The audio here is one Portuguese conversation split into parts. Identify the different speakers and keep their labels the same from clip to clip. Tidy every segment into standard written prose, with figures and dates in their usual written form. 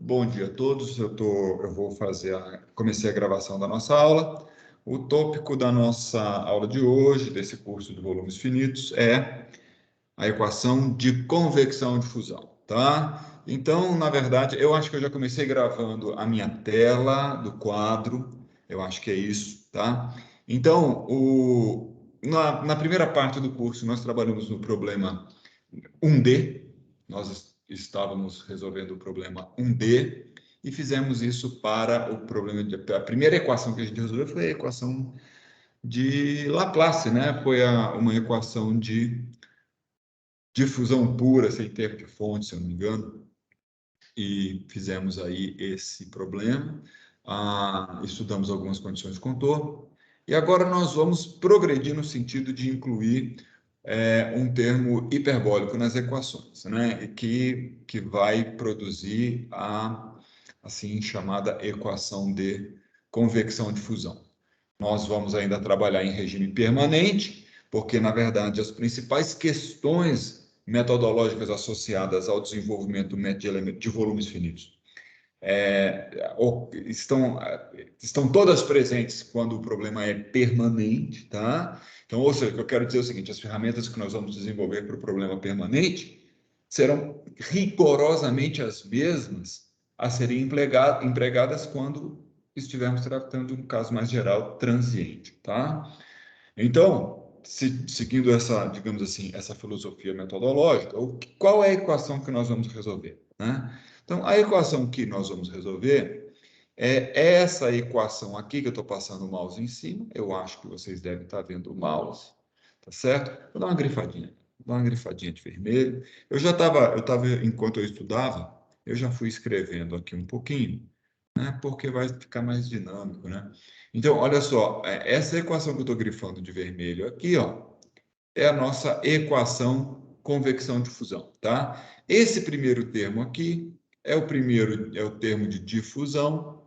Speaker 1: Bom dia a todos. Eu vou comecei a gravação da nossa aula. O tópico da nossa aula de hoje, desse curso de volumes finitos, é a equação de convecção de fusão, tá? Então, na verdade, eu acho que eu já comecei gravando a minha tela do quadro. Eu acho que é isso, tá? Então, na primeira parte do curso, nós trabalhamos no problema 1D. Nós estávamos resolvendo o problema 1D e fizemos isso para o problema a primeira equação que a gente resolveu foi a equação de Laplace, né? Foi uma equação de difusão pura, sem tempo de fonte, se eu não me engano, e fizemos aí esse problema. Estudamos algumas condições de contorno, e agora nós vamos progredir no sentido de incluir um termo hiperbólico nas equações, né? Que vai produzir a assim chamada equação de convecção de fusão. Nós vamos ainda trabalhar em regime permanente, porque, na verdade, as principais questões metodológicas associadas ao desenvolvimento do método de volumes finitos estão todas presentes quando o problema é permanente, tá? Então, ou seja, o que eu quero dizer é o seguinte: as ferramentas que nós vamos desenvolver para o problema permanente serão rigorosamente as mesmas a serem empregadas quando estivermos tratando de um caso mais geral, transiente, tá? Então, seguindo essa, digamos assim, essa filosofia metodológica, qual é a equação que nós vamos resolver, né? Então, a equação que nós vamos resolver é essa equação aqui, que eu estou passando o mouse em cima. Eu acho que vocês devem estar vendo o mouse, tá certo? Vou dar uma grifadinha, de vermelho. Enquanto eu estudava, eu já fui escrevendo aqui um pouquinho, né? Porque vai ficar mais dinâmico, né? Então, olha só, essa equação que eu estou grifando de vermelho aqui, ó, é a nossa equação convecção de fusão, tá? Esse primeiro termo aqui é o termo de difusão,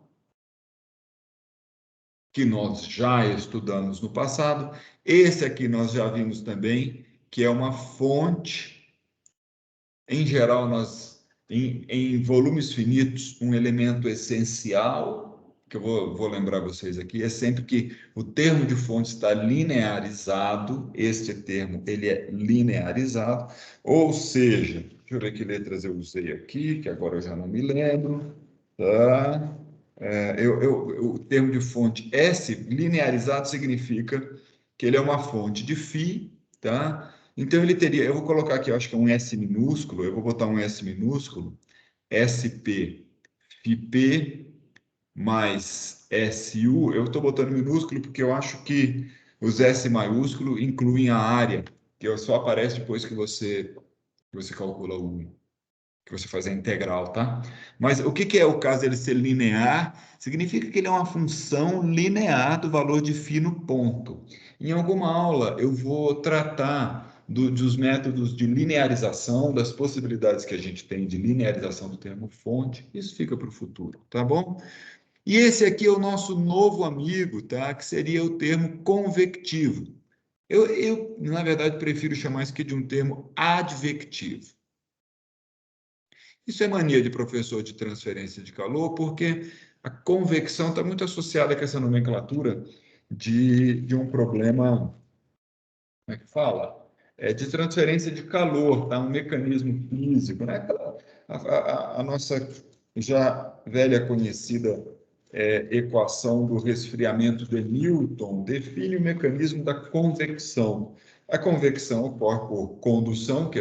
Speaker 1: que nós já estudamos no passado. Esse aqui nós já vimos também, que é uma fonte. Em geral, em volumes finitos, um elemento essencial, que eu vou lembrar vocês aqui, é sempre que o termo de fonte está linearizado. Este termo, ele é linearizado, ou seja, deixa eu ver que letras eu usei aqui, que agora eu já não me lembro, tá? O termo de fonte S linearizado significa que ele é uma fonte de φ, tá? Então ele teria, eu vou colocar aqui, eu acho que é um S minúsculo, eu vou botar um S minúsculo, SP, φp mais SU, eu estou botando minúsculo porque eu acho que os S maiúsculo incluem a área, que só aparece depois que você calcula que você faz a integral, tá? Mas o que é o caso dele ser linear? Significa que ele é uma função linear do valor de φ no ponto. Em alguma aula eu vou tratar dos métodos de linearização, das possibilidades que a gente tem de linearização do termo fonte. Isso fica para o futuro, tá bom? E esse aqui é o nosso novo amigo, tá? Que seria o termo convectivo. Na verdade, prefiro chamar isso aqui de um termo advectivo. Isso é mania de professor de transferência de calor, porque a convecção está muito associada com essa nomenclatura de um problema, como é que fala? De transferência de calor, tá? Um mecanismo físico, né? A nossa já velha conhecida equação do resfriamento de Newton define o mecanismo da convecção. A convecção ocorre por condução, que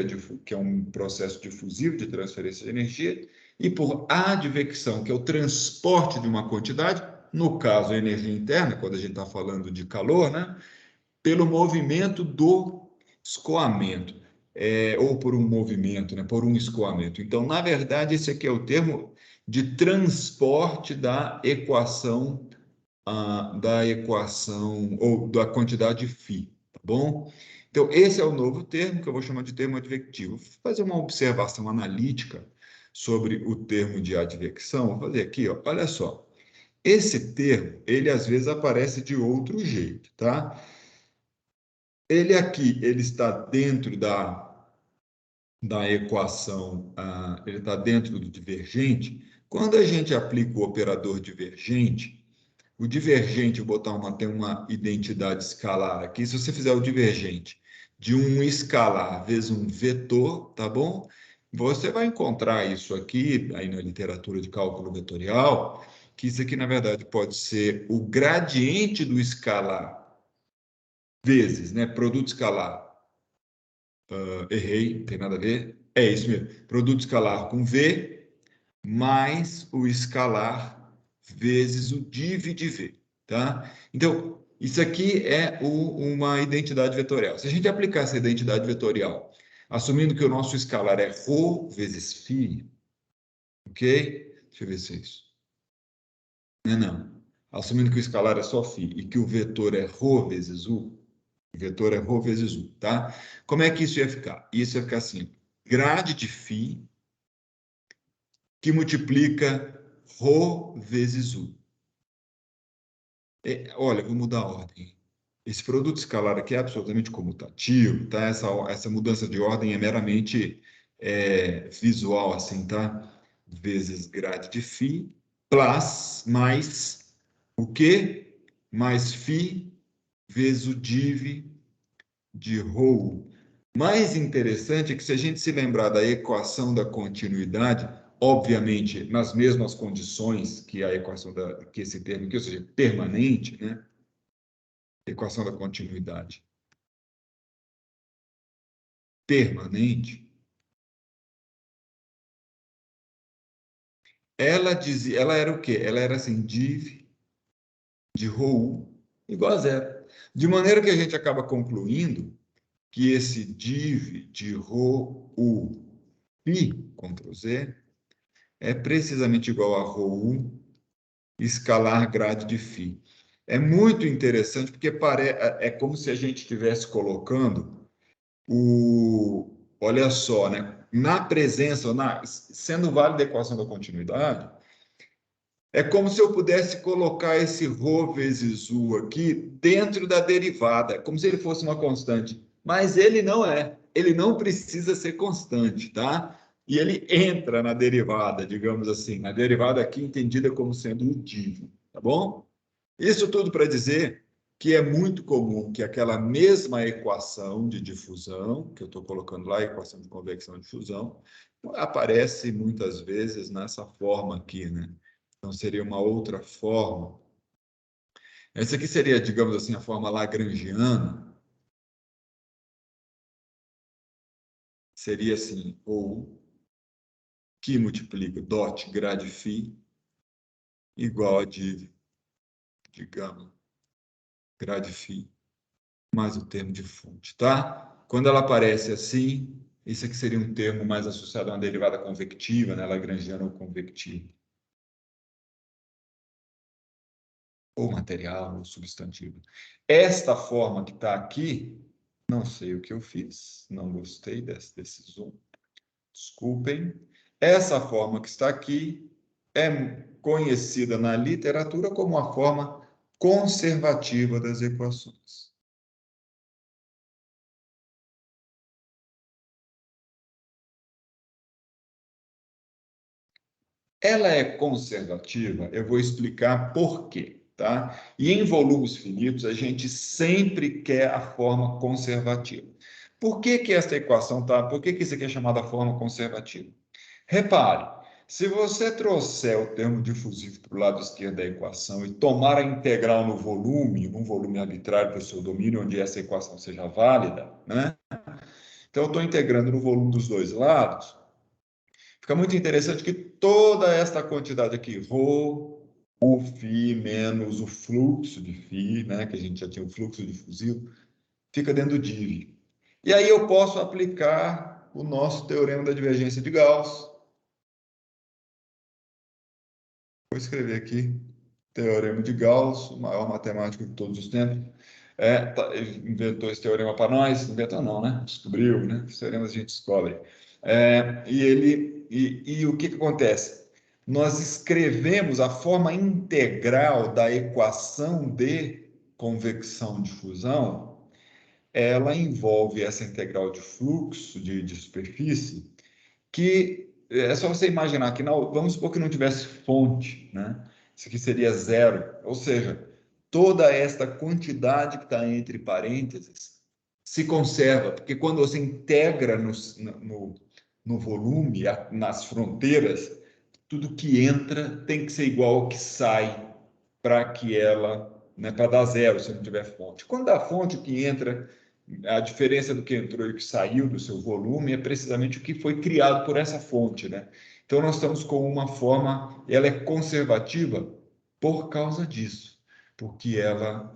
Speaker 1: é um processo difusivo de transferência de energia, e por advecção, que é o transporte de uma quantidade, no caso a energia interna, quando a gente está falando de calor, né? Pelo movimento do escoamento, ou por um movimento, né? Por um escoamento. Então, na verdade, esse aqui é o termo de transporte da equação ou da quantidade φ, tá bom? Então, esse é o novo termo, que eu vou chamar de termo advectivo. Vou fazer uma observação analítica sobre o termo de advecção. Vou fazer aqui, ó, olha só. Esse termo, ele às vezes aparece de outro jeito, tá? Ele aqui, ele está dentro da equação, ele está dentro do divergente, Quando a gente aplica o operador divergente, o divergente, vou botar tem uma identidade escalar aqui. Se você fizer o divergente de um escalar vezes um vetor, tá bom? Você vai encontrar isso aqui, aí na literatura de cálculo vetorial, que isso aqui, na verdade, pode ser o gradiente do escalar vezes, né? Produto escalar. Errei, não tem nada a ver. É isso mesmo. Produto escalar com V mais o escalar vezes o div de V, tá? Então, isso aqui é uma identidade vetorial. Se a gente aplicar essa identidade vetorial, assumindo que o nosso escalar é ρ vezes φ, ok? Deixa eu ver se é isso. Não. Assumindo que o escalar é só φ e que o vetor é ρ vezes u, o vetor é ρ vezes u, tá? Como é que isso ia ficar? Isso ia ficar assim, grade de φ que multiplica ρ vezes u. Olha, vou mudar a ordem. Esse produto escalar aqui é absolutamente comutativo, tá? Essa mudança de ordem é meramente visual, assim, tá? Vezes grade de φ, plus, mais o quê? Mais φ vezes o div de ρ. Mais interessante é que se a gente se lembrar da equação da continuidade, obviamente nas mesmas condições que a equação que esse termo aqui, ou seja, permanente, né? Equação da continuidade permanente, ela era o quê? Ela era assim, div de ρ igual a zero. De maneira que a gente acaba concluindo que esse div de ρ π, Ctrl Z, é precisamente igual a ρ escalar grade de φ. É muito interessante porque é como se a gente estivesse colocando olha só, né? Na presença, sendo válida a equação da continuidade, é como se eu pudesse colocar esse ρ vezes u aqui dentro da derivada, como se ele fosse uma constante. Mas ele não é. Ele não precisa ser constante, tá? E ele entra na derivada, digamos assim, na derivada aqui entendida como sendo o div, tá bom? Isso tudo para dizer que é muito comum que aquela mesma equação de difusão, que eu estou colocando lá, a equação de convecção e difusão, aparece muitas vezes nessa forma aqui, né? Então, seria uma outra forma. Essa aqui seria, digamos assim, a forma lagrangiana. Seria assim, ou que multiplica dot grade φ igual a de gama grade φ mais o termo de fonte, tá? Quando ela aparece assim, isso aqui seria um termo mais associado a uma derivada convectiva, né? Lagrangiana ou convectiva. Ou material, ou substantivo. Esta forma que está aqui, não sei o que eu fiz, não gostei desse zoom, desculpem. Essa forma que está aqui é conhecida na literatura como a forma conservativa das equações. Ela é conservativa, eu vou explicar por quê, tá? E em volumes finitos, a gente sempre quer a forma conservativa. Por que que essa equação tá? Por que que isso aqui é chamada forma conservativa? Repare, se você trouxer o termo difusivo para o lado esquerdo da equação e tomar a integral no volume, num volume arbitrário do seu domínio, onde essa equação seja válida, né? Então, eu estou integrando no volume dos dois lados. Fica muito interessante que toda esta quantidade aqui, ρ, o φ menos o fluxo de φ, né, que a gente já tinha o fluxo difusivo, fica dentro do div. E aí eu posso aplicar o nosso teorema da divergência de Gauss. Vou escrever aqui, teorema de Gauss, o maior matemático de todos os tempos. Ele inventou esse teorema para nós, inventou não, né? Descobriu, né? Os teoremas a gente descobre. E o que acontece? Nós escrevemos a forma integral da equação de convecção de fusão, ela envolve essa integral de fluxo de superfície, que é só você imaginar que, não, vamos supor que não tivesse fonte, né? Isso aqui seria zero. Ou seja, toda esta quantidade que está entre parênteses se conserva, porque quando você integra no volume, nas fronteiras, tudo que entra tem que ser igual ao que sai para que ela, né, para dar zero se não tiver fonte. Quando dá fonte, o que entra, a diferença do que entrou e o que saiu do seu volume é precisamente o que foi criado por essa fonte, né? Então nós estamos com uma forma, ela é conservativa por causa disso, porque ela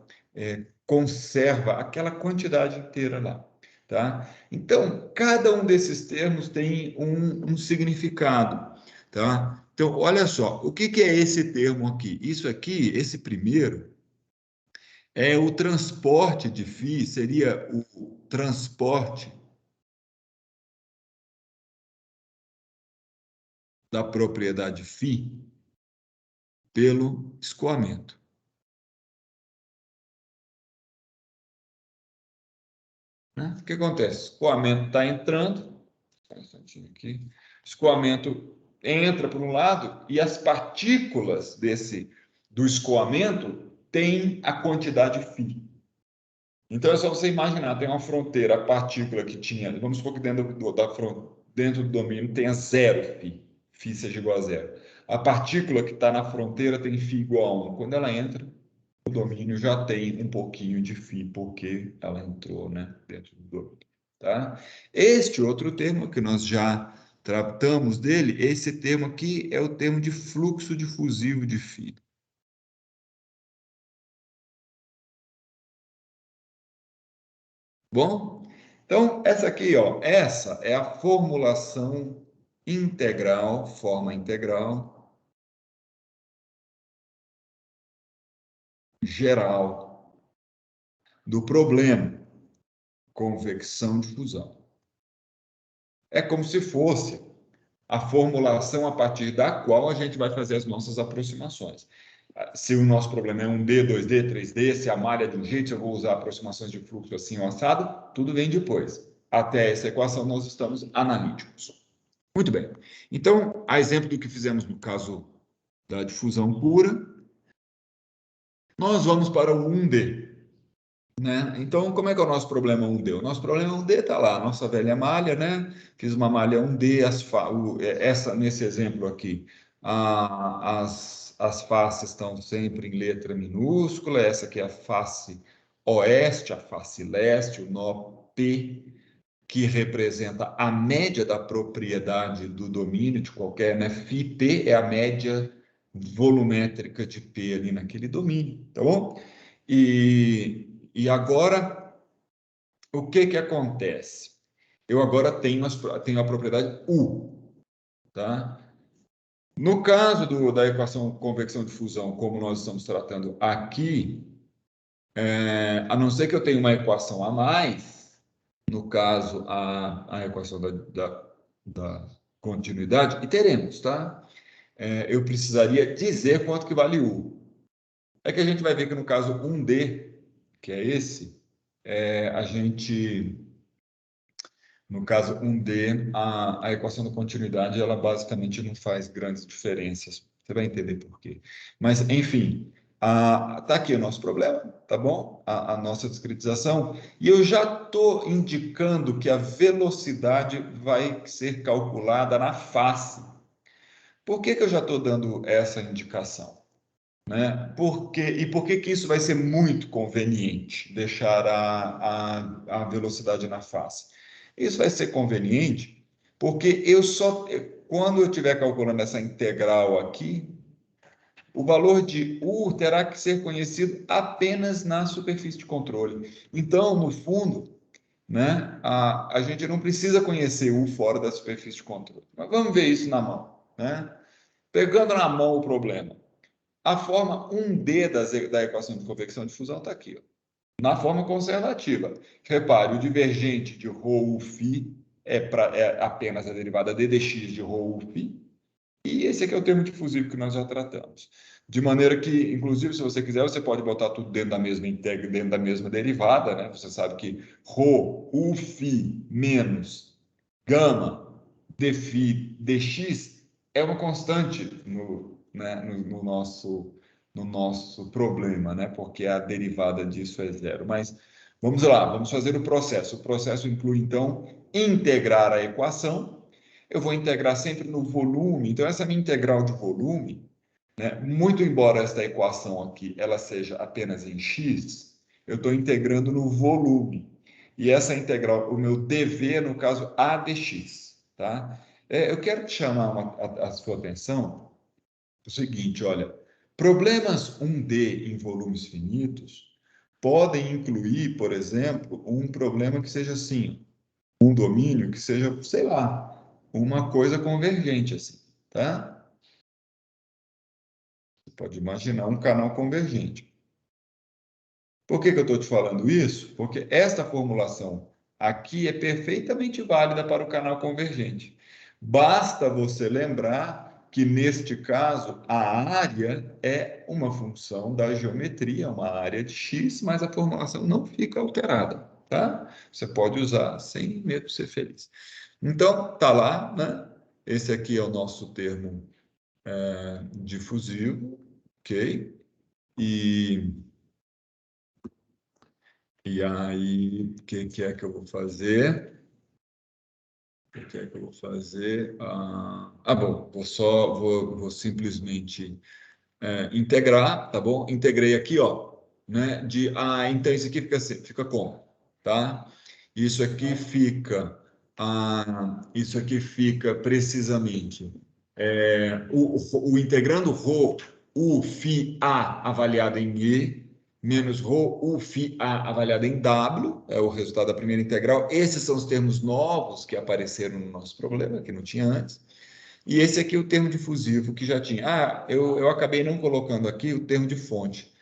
Speaker 1: conserva aquela quantidade inteira lá, tá? Então cada um desses termos tem um significado, tá? Então, olha só, o que é esse termo aqui? Isso aqui, esse primeiro, é o transporte de FII, seria o transporte da propriedade FII pelo escoamento. Né? O que acontece? O escoamento está entrando, um instantinho aqui, o escoamento entra por um lado e as partículas do escoamento têm a quantidade φ. Então é só você imaginar, tem uma fronteira, a partícula que tinha, vamos supor que dentro do domínio tenha zero φ seja igual a zero. A partícula que está na fronteira tem φ igual a 1. Quando ela entra, o domínio já tem um pouquinho de φ, porque ela entrou, né, dentro do domínio. Tá? Este outro termo que nós já tratamos dele, esse termo aqui é o termo de fluxo difusivo de φ. Bom, então essa aqui, ó, essa é a formulação integral, forma integral geral do problema convecção de fusão. É como se fosse a formulação a partir da qual a gente vai fazer as nossas aproximações. Se o nosso problema é 1D, 2D, 3D, se a malha é de um jeito, se eu vou usar aproximações de fluxo assim ou assado, tudo vem depois. Até essa equação nós estamos analíticos. Muito bem. Então, a exemplo do que fizemos no caso da difusão pura, nós vamos para o 1D. Né? Então, como é que é o nosso problema 1D? O nosso problema 1D está lá, a nossa velha malha, né? Fiz uma malha 1D, nesse exemplo aqui, as faces estão sempre em letra minúscula, essa aqui é a face oeste, a face leste, o nó P, que representa a média da propriedade do domínio de qualquer, né? Φp é a média volumétrica de P ali naquele domínio, tá bom? E agora, o que acontece? Eu agora tenho a propriedade U, tá? No caso da equação convecção de fusão, como nós estamos tratando aqui, a não ser que eu tenha uma equação a mais, no caso, a equação da continuidade, e teremos, tá? Eu precisaria dizer quanto que vale U. É que a gente vai ver que no caso 1D, que é esse, a gente, no caso 1D, a equação da continuidade, ela basicamente não faz grandes diferenças. Você vai entender por quê. Mas, enfim, tá aqui o nosso problema, tá bom? A nossa discretização. E eu já estou indicando que a velocidade vai ser calculada na face. Por que eu já estou dando essa indicação? Né? Por que isso vai ser muito conveniente, deixar a velocidade na face? Isso vai ser conveniente porque quando eu estiver calculando essa integral aqui, o valor de U terá que ser conhecido apenas na superfície de controle. Então, no fundo, né, a gente não precisa conhecer U fora da superfície de controle. Mas vamos ver isso na mão. Né? Pegando na mão o problema. A forma 1D da equação de convecção de fusão está aqui, ó. Na forma conservativa. Repare, o divergente de ρ(φ) é apenas a derivada d dx de ρ(φ), e esse aqui é o termo difusivo que nós já tratamos. De maneira que, inclusive, se você quiser, você pode botar tudo dentro da mesma integra, dentro da mesma derivada, né? Você sabe que ρ(φ) menos gama dx é uma constante né, no nosso problema, né? Porque a derivada disso é zero. Mas vamos lá, vamos fazer o processo. O processo inclui, então, integrar a equação. Eu vou integrar sempre no volume. Então, essa minha integral de volume, né, muito embora esta equação aqui ela seja apenas em x, eu estou integrando no volume. E essa integral, o meu dv, no caso, a dx, tá? Eu quero te chamar a sua atenção o seguinte, olha, problemas 1D em volumes finitos podem incluir, por exemplo, um problema que seja assim, um domínio que seja, sei lá, uma coisa convergente assim, tá? Você pode imaginar um canal convergente. Por que eu estou te falando isso? Porque esta formulação aqui é perfeitamente válida para o canal convergente. Basta você lembrar que, neste caso, a área é uma função da geometria, uma área de x, mas a formulação não fica alterada, tá? Você pode usar sem medo de ser feliz. Então, tá lá, né? Esse aqui é o nosso termo difusivo, ok? E aí, o que é que eu vou fazer? O que é que eu vou fazer? Bom, vou simplesmente integrar, tá bom? Integrei aqui, ó, né? Então isso aqui fica assim, fica como, tá? Isso aqui fica precisamente o integrando ρ u φ a avaliado em e menos ρ u φ a avaliado em w, é o resultado da primeira integral. Esses são os termos novos que apareceram no nosso problema, que não tinha antes. E esse aqui é o termo difusivo que já tinha. Eu acabei não colocando aqui o termo de fonte.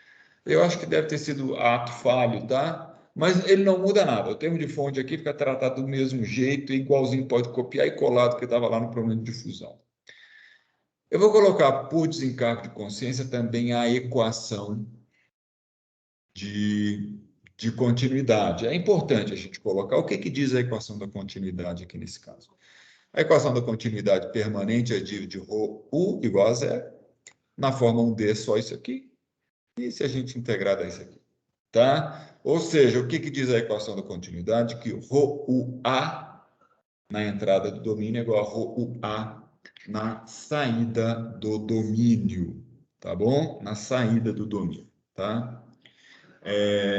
Speaker 1: Eu acho que deve ter sido ato falho, tá? Mas ele não muda nada. O termo de fonte aqui fica tratado do mesmo jeito, igualzinho, pode copiar e colar do que estava lá no problema de difusão. Eu vou colocar por desencargo de consciência também a equação de, de continuidade. É importante a gente colocar o que diz a equação da continuidade aqui nesse caso. A equação da continuidade permanente é de ρ u igual a zero. Na forma 1D, só isso aqui. E se a gente integrar daí isso aqui? Tá? Ou seja, o que diz a equação da continuidade? Que ρUA na entrada do domínio é igual a ρUA na saída do domínio. Tá bom? Na saída do domínio. Tá?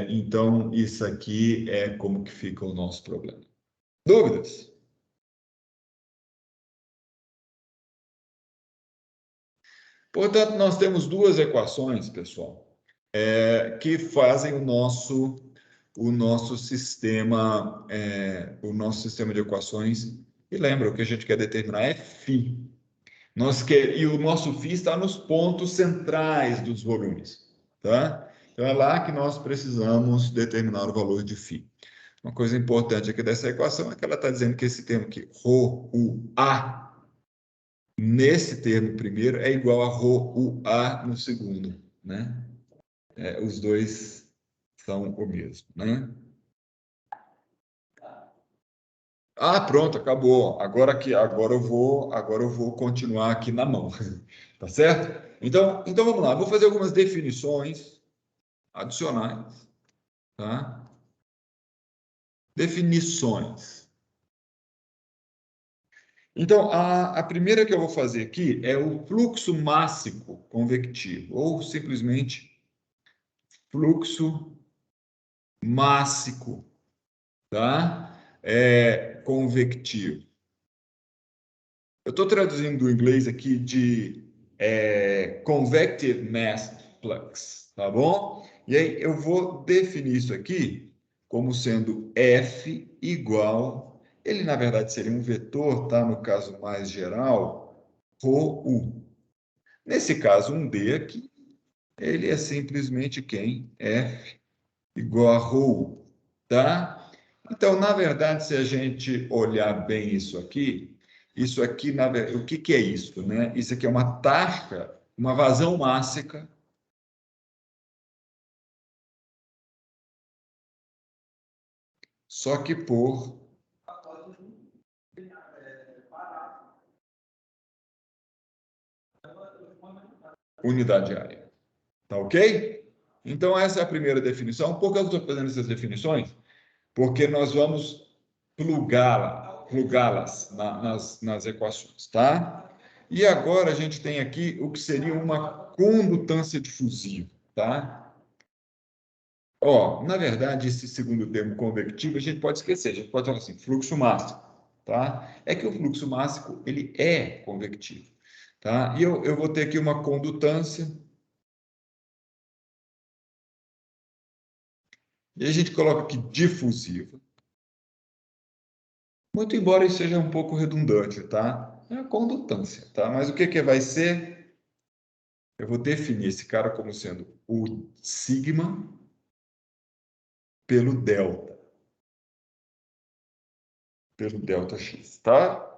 Speaker 1: Então, isso aqui é como que fica o nosso problema. Dúvidas? Portanto, nós temos duas equações, pessoal, que fazem o nosso sistema de equações. E lembra, o que a gente quer determinar é φ. E o nosso φ está nos pontos centrais dos volumes, tá? Então é lá que nós precisamos determinar o valor de φ. Uma coisa importante aqui dessa equação é que ela está dizendo que esse termo aqui, ρUA, nesse termo primeiro, é igual a ρUA no segundo, né? Os dois são o mesmo, né? Pronto, acabou. Agora eu vou continuar aqui na mão, tá certo? Então vamos lá. Vou fazer algumas definições adicionais, tá? Definições. Então, a primeira que eu vou fazer aqui é o fluxo mássico convectivo, ou simplesmente fluxo mássico, tá? Convectivo. Eu estou traduzindo do inglês aqui de Convective Mass Flux, tá bom? E aí eu vou definir isso aqui como sendo F igual, ele na verdade seria um vetor, tá? No caso mais geral, ρU. Nesse caso, um D aqui, ele é simplesmente quem? F igual a ρU, tá? Então, na verdade, se a gente olhar bem isso aqui, o que é isso, né? Isso aqui é uma taxa, uma vazão mássica, só que por unidade área. Tá ok? Então, essa é a primeira definição. Por que eu estou fazendo essas definições? Porque nós vamos plugá-las nas equações, tá? E agora a gente tem aqui o que seria uma condutância difusiva, tá? Ó, na verdade, esse segundo termo convectivo a gente pode esquecer, a gente pode falar assim, fluxo máximo, tá? É que o fluxo máximo, ele é convectivo, tá? E eu vou ter aqui uma condutância, e a gente coloca aqui difusiva. Muito embora isso seja um pouco redundante, tá? É a condutância, tá? Mas o que que vai ser? Eu vou definir esse cara como sendo o sigma pelo delta x, tá?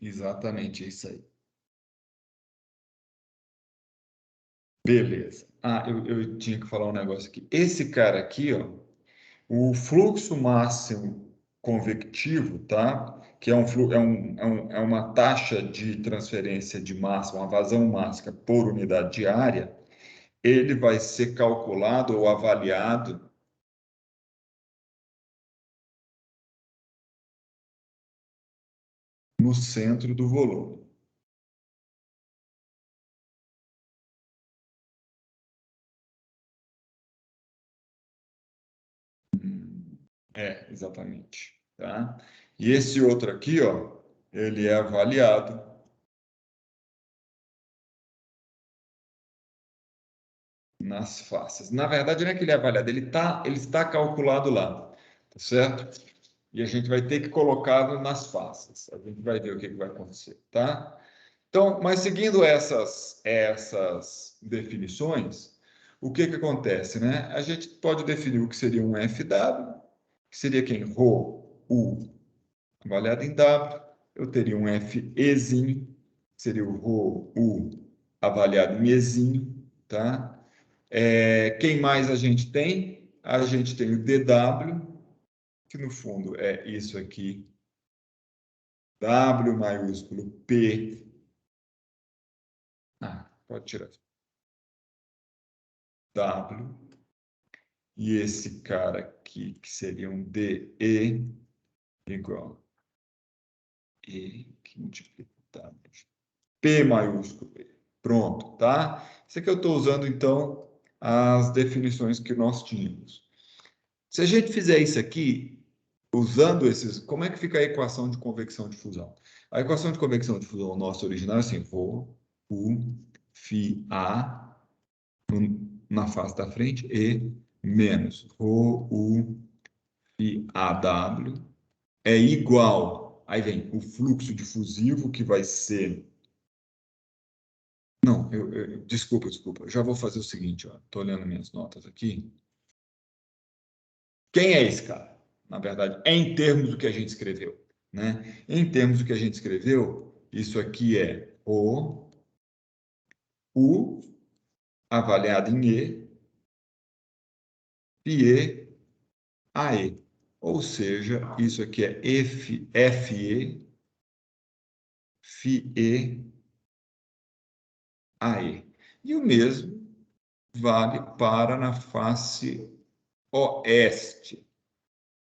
Speaker 1: Exatamente isso aí. Beleza. Ah, eu tinha que falar um negócio aqui. Esse cara aqui, ó, o fluxo máximo convectivo, tá? Que é, é uma taxa de transferência de massa, uma vazão mássica por unidade de área, ele vai ser calculado ou avaliado no centro do volume. É, exatamente, tá? E esse outro aqui, ó, ele é avaliado nas faces. Na verdade, não é que ele é avaliado, ele está calculado lá, tá certo? E a gente vai ter que colocá-lo nas faces. A gente vai ver o que vai acontecer, tá? Então, mas seguindo essas definições, o que que acontece, né? A gente pode definir o que seria um FW, que seria quem? Rho, U, avaliado em W. Eu teria um FEzinho, que seria o Rho, U, avaliado em Ezinho, tá? Quem mais a gente tem? A gente tem o DW, que no fundo é isso aqui, W maiúsculo P. Ah, pode tirar. W. E esse cara aqui, que seria um DE, igual E, que multiplica W. P maiúsculo E. Pronto, tá? Isso aqui eu estou usando, então, as definições que nós tínhamos. Se a gente fizer isso aqui, usando esses, como é que fica a equação de convecção de fusão? A equação de convecção de fusão nossa original é assim, Rho, U, Φ, A, na face da frente, E, menos Rho, U, Φ, AW, é igual, aí vem o fluxo difusivo, que vai ser... Não, desculpa, já vou fazer o seguinte, estou olhando minhas notas aqui. Quem é esse cara? Na verdade, é em termos do que a gente escreveu, né? Em termos do que a gente escreveu, isso aqui é o U avaliado em E, e AE. Ou seja, isso aqui é FE, FE, AE. E o mesmo vale para na face oeste,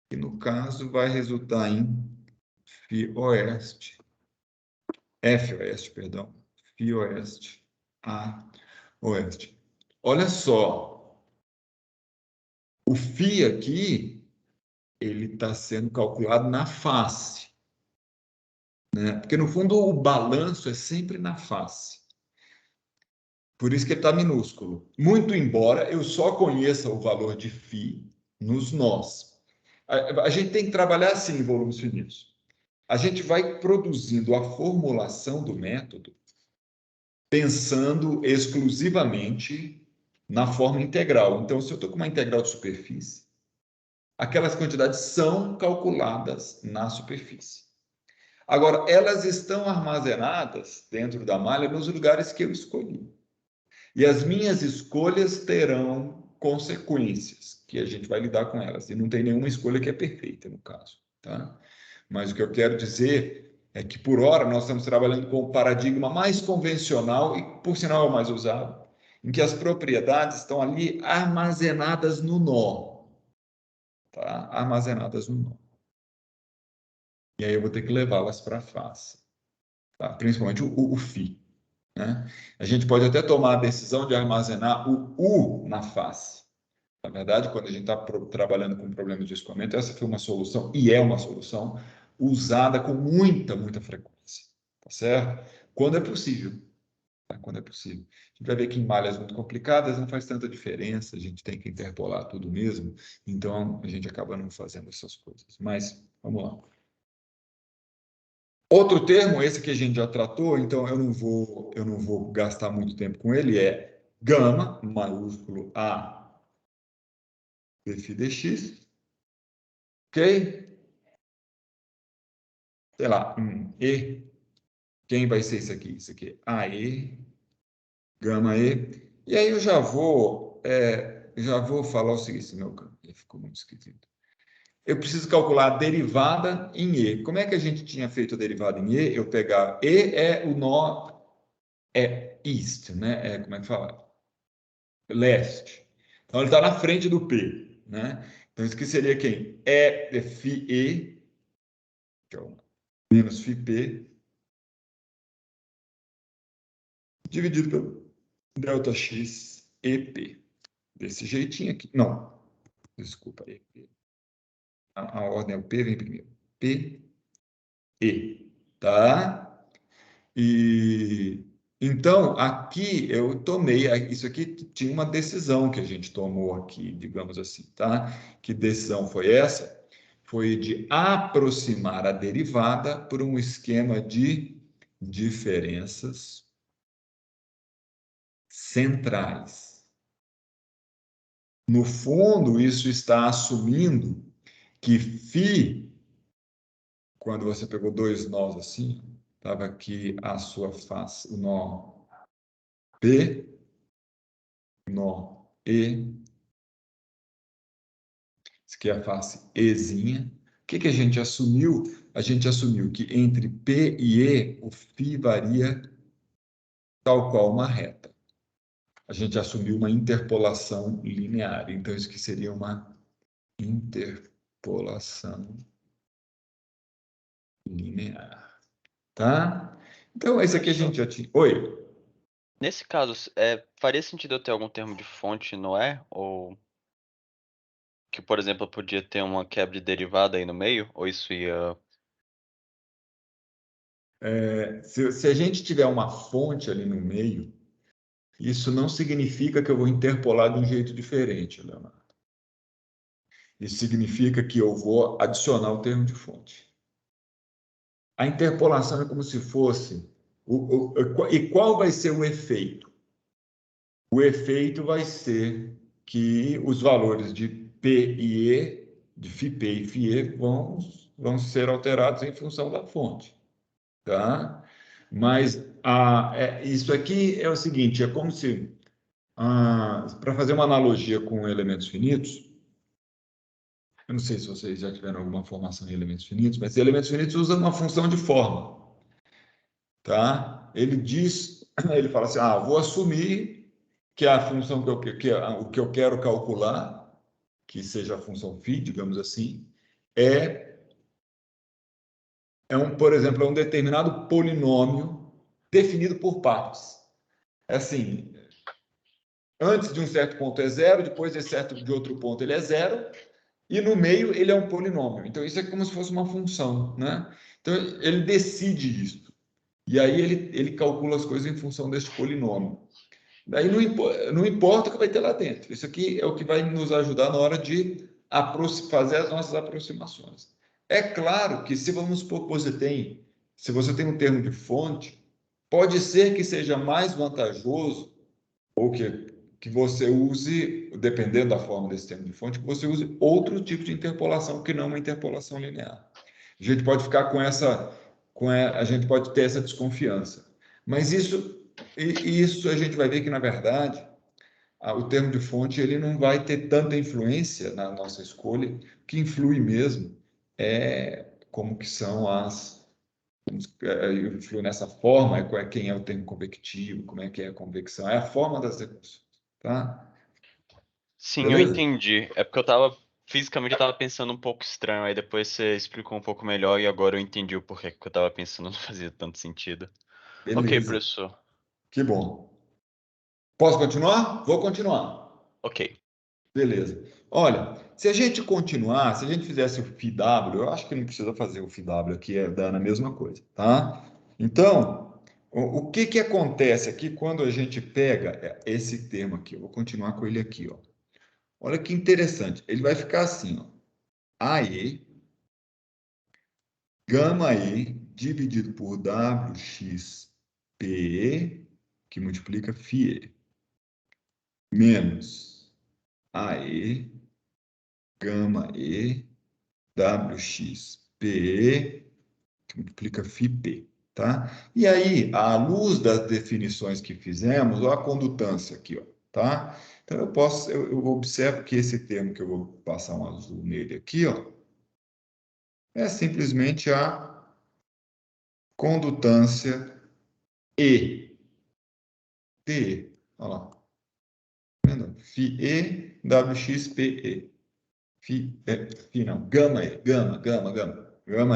Speaker 1: que no caso vai resultar em FI oeste, F oeste, perdão, FI oeste, A oeste. Olha só, o FI aqui, ele está sendo calculado na face, né? Porque no fundo o balanço é sempre na face. Por isso que ele está minúsculo. Muito embora eu só conheça o valor de φ nos nós. A gente tem que trabalhar assim em volumes finitos. A gente vai produzindo a formulação do método pensando exclusivamente na forma integral. Então, se eu estou com uma integral de superfície, aquelas quantidades são calculadas na superfície. Agora, elas estão armazenadas dentro da malha nos lugares que eu escolhi. E as minhas escolhas terão consequências, que a gente vai lidar com elas. E não tem nenhuma escolha que é perfeita, no caso. Tá? Mas o que eu quero dizer é que, por hora, nós estamos trabalhando com o paradigma mais convencional e, por sinal, é o mais usado, em que as propriedades estão ali armazenadas no nó. Tá? Armazenadas no nó. E aí eu vou ter que levá-las para a face. Tá? Principalmente o φ. Né? A gente pode até tomar a decisão de armazenar o U na face. Na verdade, quando a gente está trabalhando com problemas de escoamento, essa foi uma solução, e é uma solução, usada com muita frequência. Tá certo? Quando é possível. Tá? Quando é possível. A gente vai ver que em malhas muito complicadas não faz tanta diferença, a gente tem que interpolar tudo mesmo, então a gente acaba não fazendo essas coisas. Mas, vamos lá. Outro termo, esse que a gente já tratou, então eu não vou gastar muito tempo com ele, é gama, maiúsculo A, dφ dx, ok? Sei lá, E, quem vai ser isso aqui? Isso aqui é AE, gama E, e aí eu já vou falar o seguinte, meu campo, ficou muito esquisito. Eu preciso calcular a derivada em E. Como é que a gente tinha feito a derivada em E? Eu pegar E é o nó, é east, né? Como é que fala? Leste. Então, ele está na frente do P, né? Então, isso aqui seria quem? É φE, que é o menos φP, dividido pelo ΔX EP. Desse jeitinho aqui. Não, desculpa, EP. A ordem é o P, vem primeiro. P, E, tá? E então, aqui eu tomei, isso aqui tinha uma decisão que a gente tomou aqui, digamos assim, tá? Que decisão foi essa? Foi de aproximar a derivada por um esquema de diferenças centrais. No fundo, isso está assumindo que φ, quando você pegou dois nós assim, estava aqui a sua face, o nó P, nó E, isso aqui é a face Ezinha. O que a gente assumiu? A gente assumiu que entre P e E, o φ varia tal qual uma reta. A gente assumiu uma interpolação linear. Então, isso aqui seria uma interpolação linear. Tá? Então, esse aqui a gente já tinha... Oi?
Speaker 2: Nesse caso, faria sentido eu ter algum termo de fonte, não é? Ou que, por exemplo, eu podia ter uma quebra de derivada aí no meio? Ou isso ia...
Speaker 1: Se a gente tiver uma fonte ali no meio, isso não significa que eu vou interpolar de um jeito diferente, Leonardo. Isso significa que eu vou adicionar o termo de fonte. A interpolação é como se fosse... E qual vai ser o efeito? O efeito vai ser que os valores de P e E, de φP e φE, vão ser alterados em função da fonte. Tá? Mas isso aqui é o seguinte, é como se, para fazer uma analogia com elementos finitos, eu não sei se vocês já tiveram alguma formação em elementos finitos, mas elementos finitos usam uma função de forma. Tá? Ele fala assim, vou assumir que a função o que eu quero calcular, que seja a função φ, digamos assim, por exemplo, é um determinado polinômio definido por partes. É assim, antes de um certo ponto é zero, depois de outro ponto ele é zero, e no meio ele é um polinômio. Então, isso é como se fosse uma função, né? Então, ele decide isso. E aí ele calcula as coisas em função desse polinômio. Daí não importa o que vai ter lá dentro. Isso aqui é o que vai nos ajudar na hora de fazer as nossas aproximações. É claro que se vamos supor que se você tem um termo de fonte, pode ser que seja mais vantajoso ou que você use, dependendo da forma desse termo de fonte, que você use outro tipo de interpolação que não uma interpolação linear. A gente pode ficar a gente pode ter essa desconfiança. Mas isso a gente vai ver que, na verdade, o termo de fonte ele não vai ter tanta influência na nossa escolha, o que influi mesmo é como que são influi nessa forma, quem é o termo convectivo, como é que é a convecção, é a forma das equações, tá?
Speaker 2: Sim, eu
Speaker 1: Beleza?
Speaker 2: entendi. É porque fisicamente eu tava pensando um pouco estranho, aí depois você explicou um pouco melhor e agora eu entendi o porquê que eu tava pensando não fazia tanto sentido. Ok,
Speaker 1: Beleza.
Speaker 2: professor.
Speaker 1: Que bom. Posso continuar? Vou continuar.
Speaker 2: Ok.
Speaker 1: Beleza. Olha, se a gente continuar, se a gente fizesse o FIW, eu acho que não precisa fazer o FIW aqui, dá na mesma coisa, tá? Então, o que que acontece aqui quando a gente pega esse termo aqui? Eu vou continuar com ele aqui, ó. Olha que interessante. Ele vai ficar assim, ó. AE, gama E, dividido por WXPE, que multiplica FIE, menos AE, gama E, WXPE, que multiplica FIP, tá? E aí, à luz das definições que fizemos, ó, a condutância aqui, ó, tá? Então, eu observo que esse termo que eu vou passar um azul nele aqui, ó, é simplesmente a condutância E, PE, olha lá, tá vendo? FIE, WXPE. Fi não, gama E, gama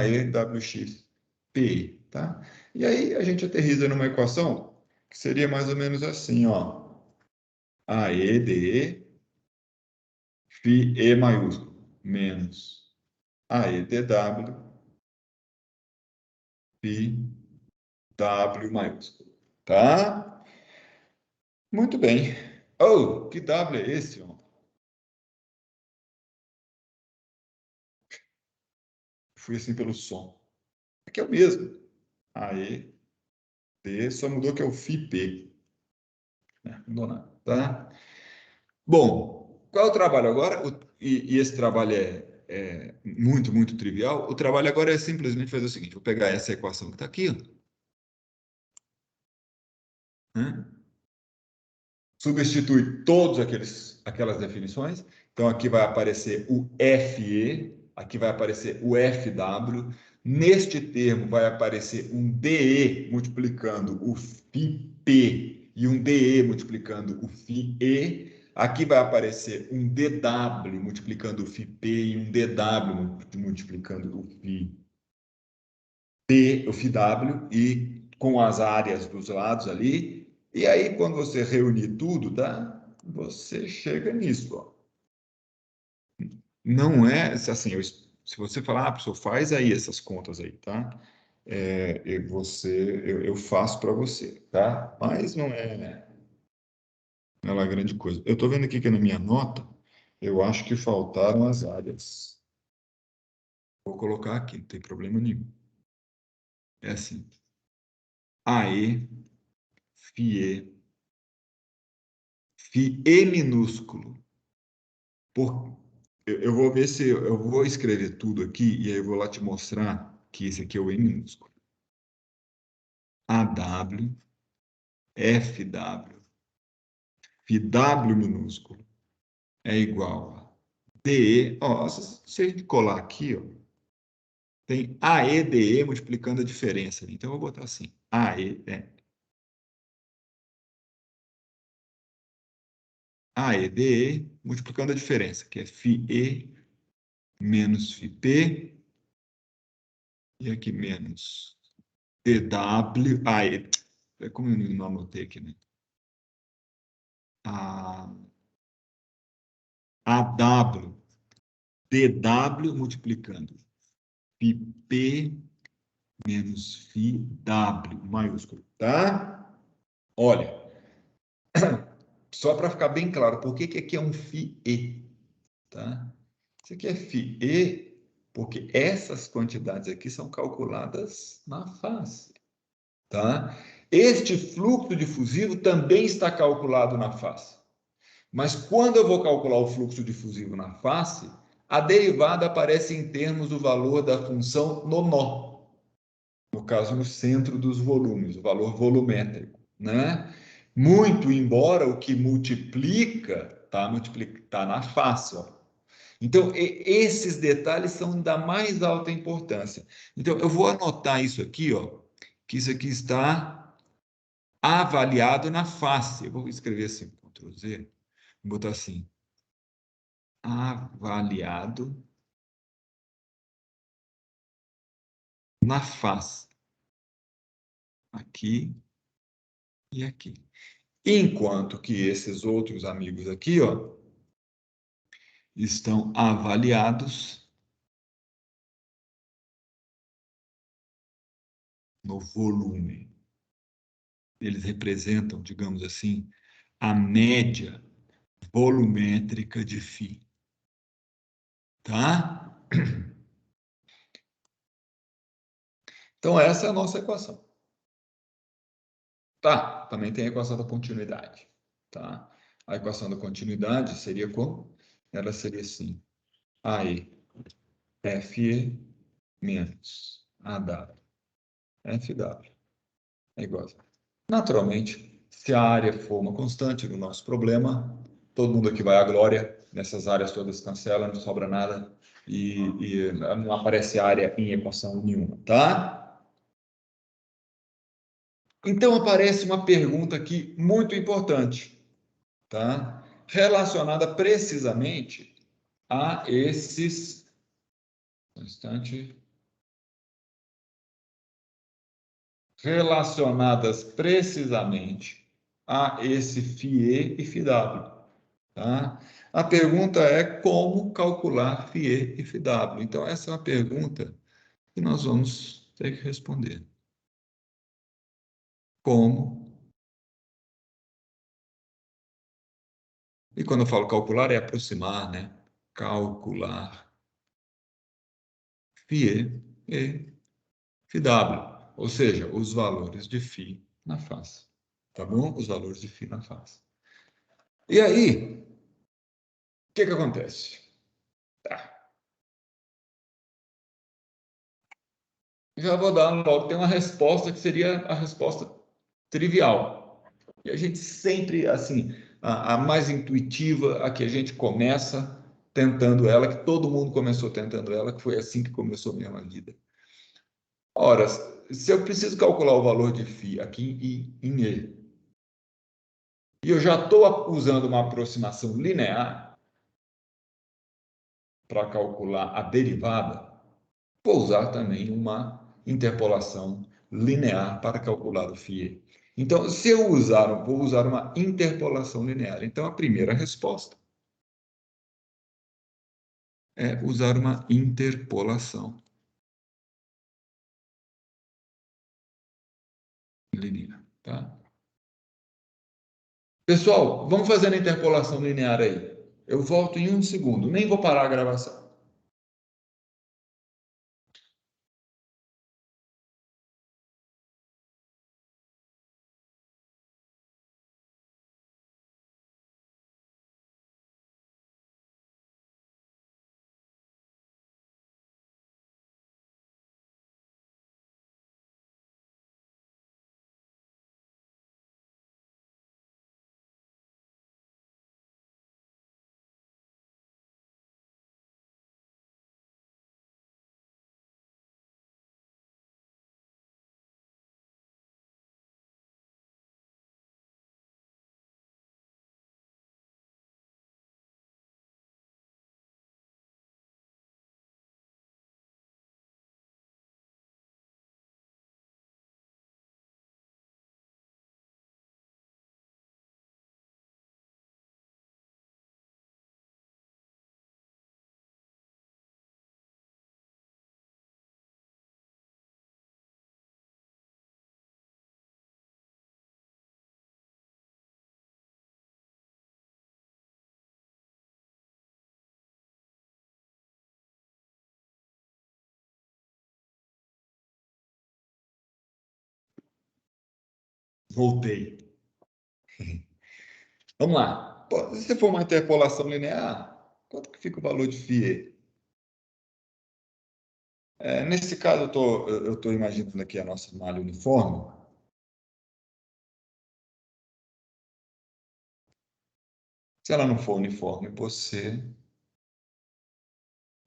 Speaker 1: E, WX, PE, tá? E aí a gente aterriza numa equação que seria mais ou menos assim, ó. AE, DE, Fi E maiúsculo, menos AE, DW, Fi W maiúsculo, tá? Muito bem. Oh, que W é esse, ó? Fui assim pelo som. Aqui é o mesmo. AE, D, só mudou que é o Fi P. Não mudou nada, tá? Bom, qual é o trabalho agora? E esse trabalho é muito, muito trivial. O trabalho agora é simplesmente fazer o seguinte: vou pegar essa equação que está aqui, ó, né? Substitui todas aquelas definições. Então, aqui vai aparecer o FE, aqui vai aparecer o FW. Neste termo vai aparecer um DE multiplicando o FIP e um DE multiplicando o FIE. Aqui vai aparecer um DW multiplicando o FIP e um DW multiplicando o o FIW e com as áreas dos lados ali. E aí, quando você reunir tudo, tá? Você chega nisso, ó. Não é assim, se você falar, professor, faz aí essas contas aí, tá? Eu faço para você, tá? Mas não é uma grande coisa. Eu estou vendo aqui que na minha nota, eu acho que faltaram as áreas. Vou colocar aqui, não tem problema nenhum. É assim. AE, FIE, FIE minúsculo. Por, eu vou ver se eu vou escrever tudo aqui e aí eu vou lá te mostrar que esse aqui é o E minúsculo. AW, FW, FW minúsculo é igual a DE. Ó, se a gente colar aqui, ó, tem AE, DE multiplicando a diferença. Então, eu vou botar assim, AE, AE, DE multiplicando a diferença, que é FIE menos FIP, e aqui menos DW, AE, como eu não anotei aqui, né? A, AW, DW multiplicando FIP menos FIW maiúsculo, tá? Olha, só para ficar bem claro, por que que aqui é um FIE, tá? Isso aqui é FIE porque essas quantidades aqui são calculadas na face, tá? Este fluxo difusivo também está calculado na face. Mas quando eu vou calcular o fluxo difusivo na face, a derivada aparece em termos do valor da função no nó. No caso, no centro dos volumes, o valor volumétrico, né? Muito embora o que multiplica tá na face, ó. Então, esses detalhes são da mais alta importância. Então, eu vou anotar isso aqui, ó, que isso aqui está avaliado na face. Eu vou escrever assim, Ctrl Z, vou botar assim, avaliado na face. Aqui e aqui. Enquanto que esses outros amigos aqui, ó, estão avaliados no volume. Eles representam, digamos assim, a média volumétrica de φ. Tá? Então, essa é a nossa equação. Tá, também tem a equação da continuidade. Tá? A equação da continuidade seria como? Ela seria assim, AE, FE menos AW, FW é igual a zero. Naturalmente, se a área for uma constante no nosso problema, todo mundo aqui vai à glória, nessas áreas todas cancela, não sobra nada e não aparece área em equação nenhuma, tá? Então aparece uma pergunta aqui muito importante, tá? Relacionada precisamente a esses, um instante, relacionadas precisamente a esse φe e φw. Tá? A pergunta é como calcular φe e φw. Então, essa é uma pergunta que nós vamos ter que responder. Como? E quando eu falo calcular, é aproximar, né? Calcular φe e φw. Ou seja, os valores de φ na face. Tá bom? Os valores de φ na face. E aí, o que acontece? Tá. Já vou dar logo, tem uma resposta que seria a resposta trivial. E a gente sempre, assim, a mais intuitiva, a que a gente começa tentando ela, que todo mundo começou tentando ela, que foi assim que começou a minha vida. Ora, se eu preciso calcular o valor de φ aqui em E, e eu já estou usando uma aproximação linear para calcular a derivada, vou usar também uma interpolação linear para calcular o φ. Então, se eu vou usar uma interpolação linear. Então, a primeira resposta é usar uma interpolação linear, tá? Pessoal, vamos fazer a interpolação linear aí. Eu volto em um segundo, nem vou parar a gravação. Voltei. Vamos lá. Se for uma interpolação linear, quanto que fica o valor de φ? Nesse caso, eu estou imaginando aqui a nossa malha uniforme. Se ela não for uniforme, você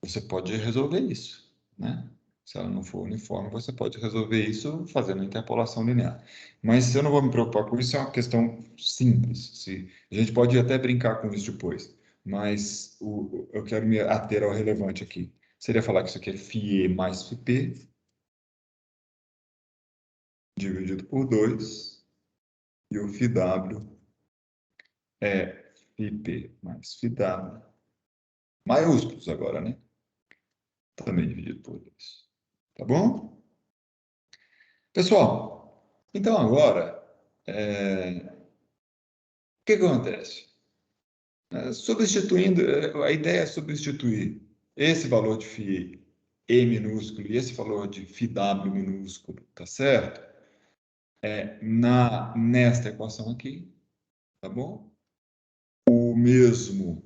Speaker 1: você pode resolver isso, né? Se ela não for uniforme, você pode resolver isso fazendo interpolação linear. Mas eu não vou me preocupar com isso, é uma questão simples. A gente pode até brincar com isso depois, mas eu quero me ater ao relevante aqui. Seria falar que isso aqui é φe mais φp, dividido por 2, e o φw é φp mais φw, maiúsculos agora, né? Também dividido por 2. Tá bom? Pessoal, então agora, o que acontece? Substituindo, a ideia é substituir esse valor de φ E minúsculo e esse valor de φW minúsculo, tá certo? Nesta equação aqui, tá bom? O mesmo,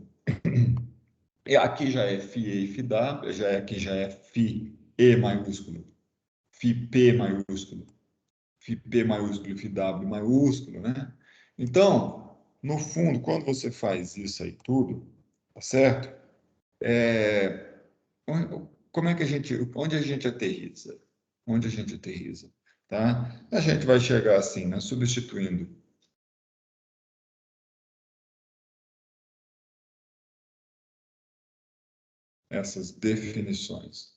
Speaker 1: e aqui já é φ E e φW, aqui já é φ E maiúsculo, φP maiúsculo, φP maiúsculo e φW maiúsculo, né? Então, no fundo, quando você faz isso aí tudo, tá certo? Como é que onde a gente aterriza? Onde a gente aterriza, tá? A gente vai chegar assim, né? Substituindo essas definições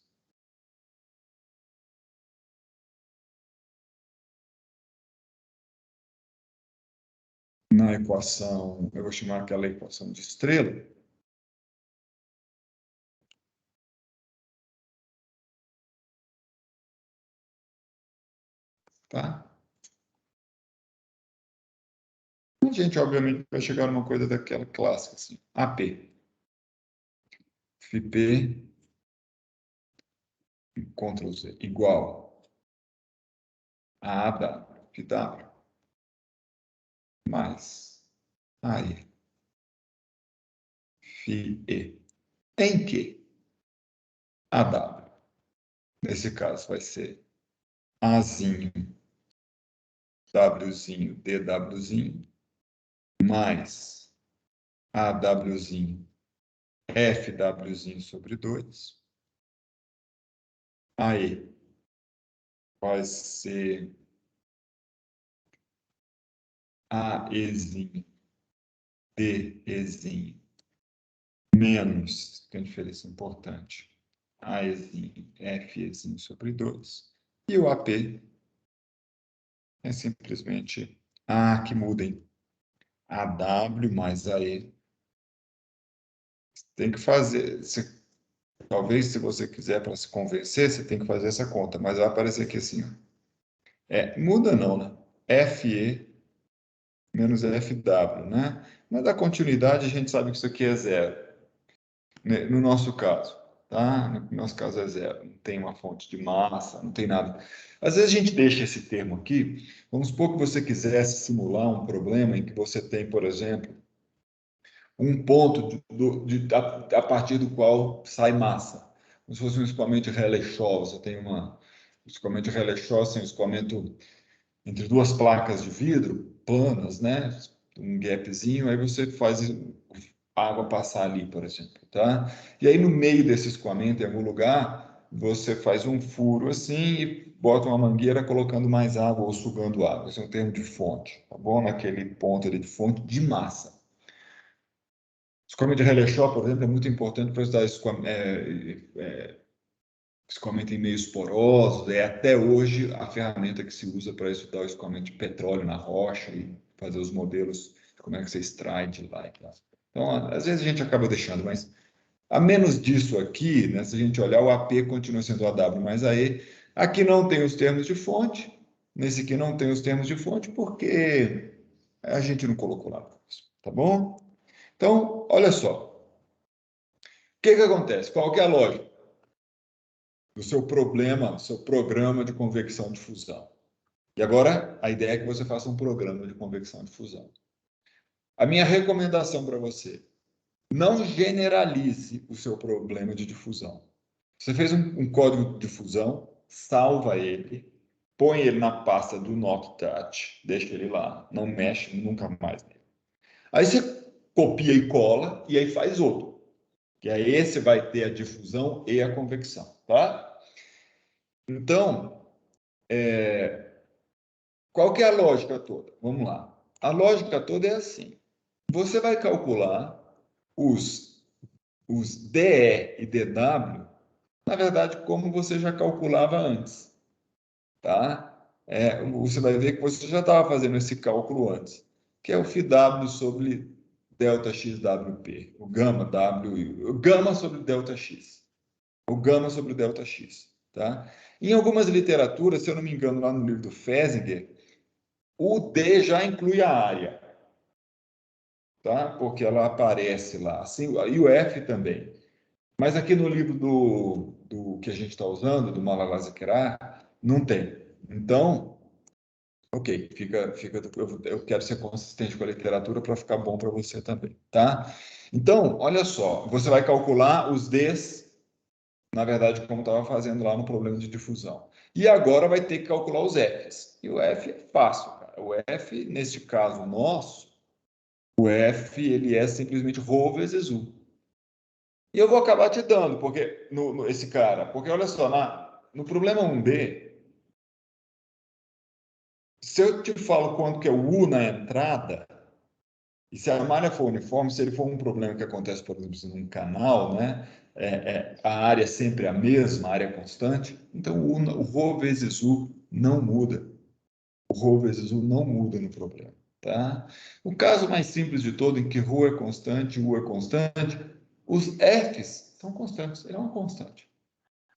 Speaker 1: na equação, eu vou chamar aquela equação de estrela, tá? A gente, obviamente, vai chegar numa coisa daquela clássica, assim, AP, FP, Ctrl Z, igual a AW, FW, mais AE, FE, em que AW, nesse caso, vai ser Azinho, Wzinho, DWzinho, mais AWzinho, FWzinho sobre 2. Aí vai ser AEzinho, DEzinho, menos, tem uma diferença importante, AEzinho, FEzinho sobre 2. E o AP é simplesmente A que mudem. AW mais AE. Tem que fazer. Talvez, se você quiser, para se convencer, você tem que fazer essa conta, mas vai aparecer aqui assim, ó. Muda não, né? FE menos FW, né? Mas da continuidade, a gente sabe que isso aqui é zero, né? No nosso caso, tá? No nosso caso é zero, não tem uma fonte de massa, não tem nada. Às vezes a gente deixa esse termo aqui, vamos supor que você quisesse simular um problema em que você tem, por exemplo, um ponto a partir do qual sai massa. Como se fosse um escoamento de Rayleigh-Shaw. Você tem um escoamento de Rayleigh-Shaw sem um escoamento entre duas placas de vidro planas, né? Um gapzinho, aí você faz a água passar ali, por exemplo, tá? E aí no meio desse escoamento, em algum lugar, você faz um furo assim e bota uma mangueira colocando mais água ou sugando água. Esse é um termo de fonte, tá bom? Naquele ponto ali de fonte de massa. Escoamento de Rayleigh-Shaw, por exemplo, é muito importante para estudar escoamento em meios porosos. É até hoje a ferramenta que se usa para estudar o escoamento de petróleo na rocha e fazer os modelos de como é que você extrai de lá. Então, às vezes a gente acaba deixando, mas a menos disso aqui, né, se a gente olhar, o AP continua sendo AW mais AE. Aqui não tem os termos de fonte, nesse aqui não tem os termos de fonte, porque a gente não colocou lá, tá bom? Então, olha só. O que que acontece? Qual que é a lógica do seu problema, seu programa de convecção de fusão? E agora, a ideia é que você faça um programa de convecção de fusão. A minha recomendação para você, não generalize o seu problema de difusão. Você fez um código de difusão, salva ele, põe ele na pasta do Not Touch, deixa ele lá, não mexe nunca mais nele. Aí você copia e cola, e aí faz outro. que é esse vai ter a difusão e a convecção, tá? Então, qual que é a lógica toda? Vamos lá. A lógica toda é assim. Você vai calcular os DE e DW, na verdade, como você já calculava antes, tá? Você vai ver que você já estava fazendo esse cálculo antes, que é o φW sobre delta XWP, o gama W, o gama sobre delta X, o gama sobre delta X, tá? Em algumas literaturas, se eu não me engano, lá no livro do Fesinger, o D já inclui a área, tá? Porque ela aparece lá, assim, e o F também. Mas aqui no livro do que a gente está usando, do Malalazekera, não tem. Então, ok, eu quero ser consistente com a literatura para ficar bom para você também, tá? Então, olha só, você vai calcular os Ds, na verdade, como estava fazendo lá no problema de difusão. E agora vai ter que calcular os Fs. E o F é fácil, cara. O F, neste caso nosso, o F ele é simplesmente ρ vezes U. E eu vou acabar te dando, porque esse cara, porque olha só, no problema 1D, se eu te falo quanto que é o U na entrada, e se a malha for uniforme, se ele for um problema que acontece, por exemplo, num canal, né? A área é sempre a mesma, a área constante, então o ρ vezes U não muda. O ρ vezes U não muda no problema, tá? O caso mais simples de todo, em que ρ é constante, U é constante, os Fs são constantes, ele é uma constante,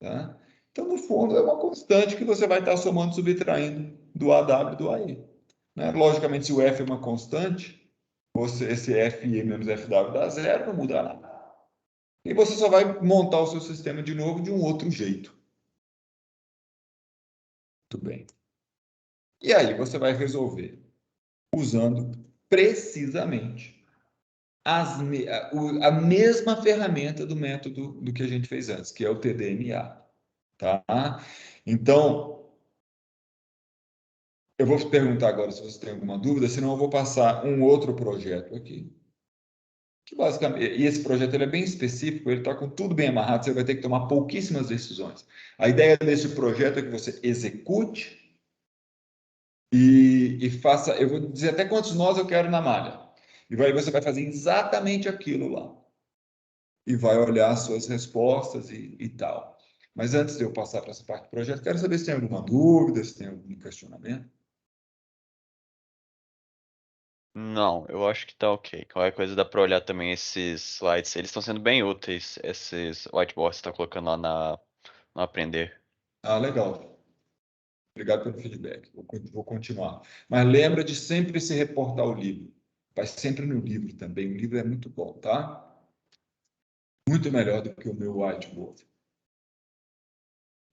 Speaker 1: tá? Então, no fundo, é uma constante que você vai estar somando, subtraindo do AW e do AI. Né? Logicamente, se o F é uma constante, esse FE menos FW dá zero, não muda nada. E você só vai montar o seu sistema de novo de um outro jeito. Muito bem. E aí você vai resolver usando precisamente a mesma ferramenta do método do que a gente fez antes, que é o TDMA. Tá? Então, eu vou te perguntar agora se você tem alguma dúvida, senão eu vou passar um outro projeto aqui. Que basicamente, e esse projeto ele é bem específico, ele está com tudo bem amarrado, você vai ter que tomar pouquíssimas decisões. A ideia desse projeto é que você execute e faça, eu vou dizer até quantos nós eu quero na malha. E aí você vai fazer exatamente aquilo lá. E vai olhar as suas respostas e tal. Mas antes de eu passar para essa parte do projeto, quero saber se tem alguma dúvida, se tem algum questionamento.
Speaker 2: Não, eu acho que tá ok. Qualquer coisa dá pra olhar também esses slides. Eles estão sendo bem úteis, esses whiteboards que você tá colocando lá no Aprender.
Speaker 1: Ah, legal. Obrigado pelo feedback. Vou continuar. Mas lembra de sempre se reportar ao livro. Vai sempre no livro também. O livro é muito bom, tá? Muito melhor do que o meu whiteboard.